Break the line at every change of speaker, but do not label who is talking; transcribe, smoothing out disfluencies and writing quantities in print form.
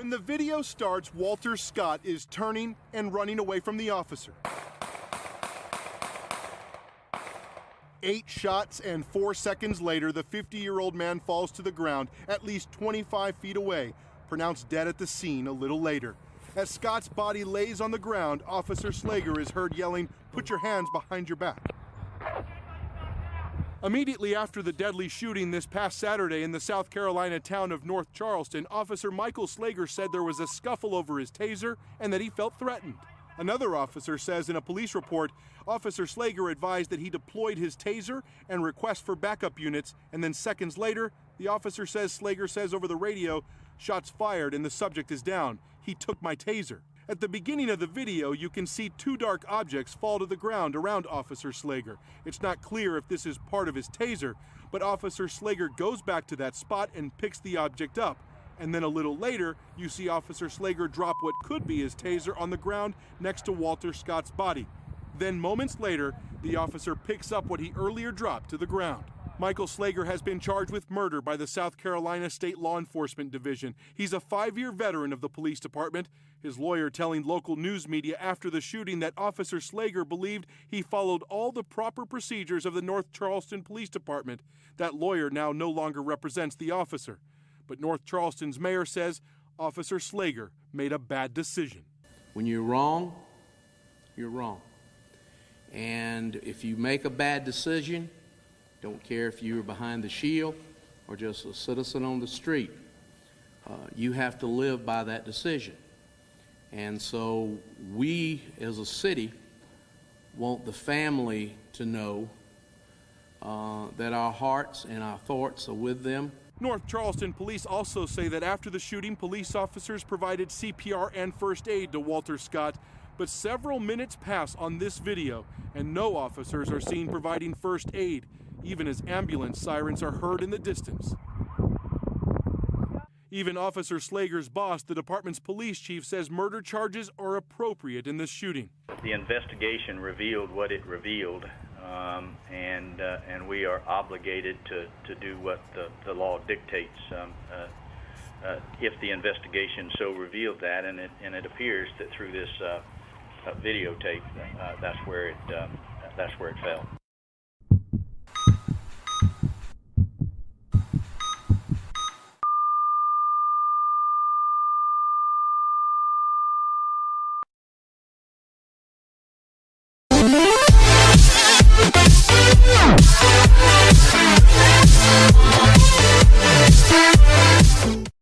When the video starts, Walter Scott is turning and running away from the officer. 8 shots, and 4 seconds later, the 50-year-old man falls to the ground at least 25 feet away, pronounced dead at the scene a little later. As Scott's body lays on the ground, Officer Slager is heard yelling, "Put your hands behind your back." Immediately after the deadly shooting this past Saturday in the South Carolina town of North Charleston, Officer Michael Slager said there was a scuffle over his taser and that he felt threatened. Another officer says in a police report, Officer Slager advised that he deployed his taser and request for backup units, and then seconds later, the officer says Slager says over the radio, "Shots fired and the subject is down. He took my taser." At the beginning of the video, you can see 2 dark objects fall to the ground around Officer Slager. It's not clear if this is part of his taser, but Officer Slager goes back to that spot and picks the object up. And then a little later, you see Officer Slager drop what could be his taser on the ground next to Walter Scott's body. Then moments later, the officer picks up what he earlier dropped to the ground. Michael Slager has been charged with murder by the South Carolina State Law Enforcement Division. He's a 5-year veteran of the police department. His lawyer telling local news media after the shooting that Officer Slager believed he followed all the proper procedures of the North Charleston Police Department. That lawyer now no longer represents the officer. But North Charleston's mayor says Officer Slager made a bad decision.
When you're wrong, you're wrong. And if you make a bad decision, don't care if you're behind the shield or just a citizen on the street, you have to live by that decision. And so we, as a city, want the family to know that our hearts and our thoughts are with them.
North Charleston police also say that after the shooting, police officers provided CPR and first aid to Walter Scott. But several minutes pass on this video, and no officers are seen providing first aid, even as ambulance sirens are heard in the distance. Even Officer Slager's boss, the department's police chief, says murder charges are appropriate in this shooting.
The investigation revealed what it revealed, and we are obligated to do what the law dictates. If the investigation so revealed that, and it appears that through this videotape, that's where it fell.
Yeah.